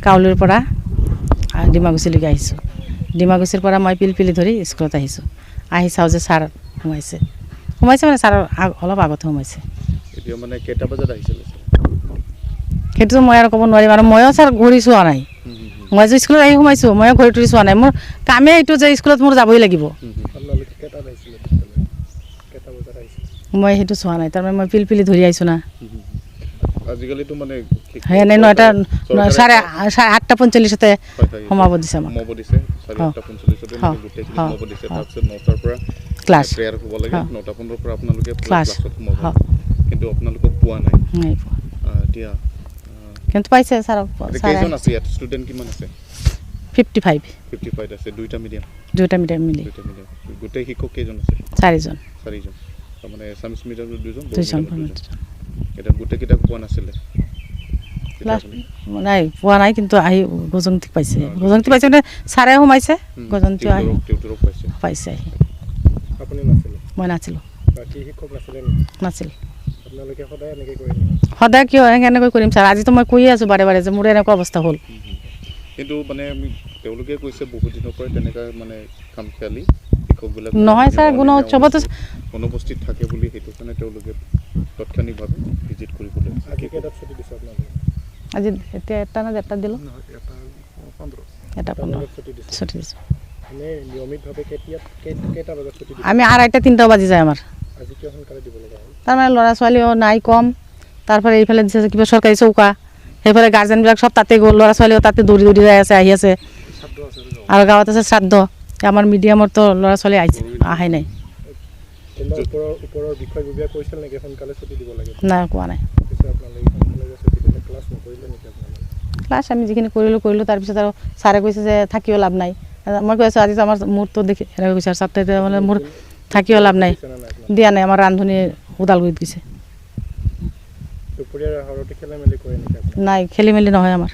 কাউলুৰ পৰা ডিমাকুছিলৈকে আহিছোঁ। ডিমাকুছিৰ পৰা মই পিলপিলি ধৰি স্কুলত আহিছোঁ। আহি চাওঁ যে ছাৰ সোমাইছে মানে ছাৰৰ অলপ আগত সোমাইছে। এতিয়া মানে কেইটা বজাত আহিছিলে? সেইটোতো মই আৰু ক'ব নোৱাৰিম, আৰু ময়ো ছাৰ ঘূৰি চোৱা নাই। মই যে স্কুলত আহি সোমাইছোঁ, ময়ো ঘূৰি তুৰি চোৱা নাই। মোৰ কামেই এইটো যে স্কুলত মোৰ যাবই লাগিব। মই সেইটো চোৱা নাই, তাৰমানে মই পিলপিলি ধৰি আহিছোঁ না। আজিকালিতো মানে সেনে 8:45 সোমাব দিছে আমাক। তাৰপিছত 9টাৰ পৰা ক্লাছ প্ৰেয়াৰ হ'ব লাগে, 9:15 পৰা আপোনালোকে ক্লাছত সোমাব, কিন্তু আপোনালোকক পোৱা নাই। এতিয়া কিন্তু পাইছে ছাৰক। কেইজন আছে ইয়াত? ষ্টুডেণ্ট কিমান আছে? 55 আছে। দুইটা মিডিয়াম মিলি। গোটেই শিক্ষক কেইজন আছে? 4জন। তাৰমানে এছামিছ মিডিয়ামৰ 2জন, এতিয়া গোটেইকেইটাক পোৱা নাছিলে? নাই পোৱা নাই, কিন্তু আহি গজংতি পাইছে মানে ছাৰে সোমাইছে, গজংতি আহি পাইছে আহি। মই নাছিলোঁ। নাছিল। সদায় কিয় এনেকৈ কৰিম ছাৰ? আজিতো মই কৈয়ে আছোঁ বাৰে বাৰে যে মোৰ এনেকুৱা অৱস্থা হ'ল। কিন্তু মানে তেওঁলোকে কৈছে বহুত দিনৰ পৰা তেনেকৈ মানে কাম খেলি শিক্ষকবিলাক নহয় ছাৰ, গুণ উৎসৱতো অনুপস্থিত থাকে বুলি, সেইটো কাৰণে তেওঁলোকে তাৎক্ষণিকভাৱে ভিজিট কৰিবলৈ। আজি এতিয়া 1টা না 1:30 দিলোঁ? 1:15 ছুটি দিছোঁ। আমি 2:30-3টা বাজি যায় আমাৰ। তাৰমানে ল'ৰা ছোৱালীও নাই কম, তাৰপৰা এইফালে দিছে কিবা চৰকাৰী চৌকা, সেইফালে গাৰ্জেনবিলাক চব তাতে গ'ল, ল'ৰা ছোৱালীও তাতে দৌৰি দৌৰি যাই আছে, আহি আছে। আৰু গাঁৱত আছে শ্ৰাদ্ধ, আমাৰ মিডিয়ামৰতো ল'ৰা ছোৱালী আহাই নাই। নাই, কোৱা নাই। ক্লাছ আমি যিখিনি কৰিলোঁ, তাৰপিছত আৰু ছাৰে কৈছে যে থাকিও লাভ নাই। মই কৈ আছোঁ আজি আমাৰ মোৰতো দেখি এনেকৈ কৈছে, ছাৰ মানে মোৰ থাকিও লাভ নাই, দিয়া নাই। আমাৰ ৰান্ধনী ওদালগুৰিত গৈছে। নাই, খেলি মেলি নহয় আমাৰ।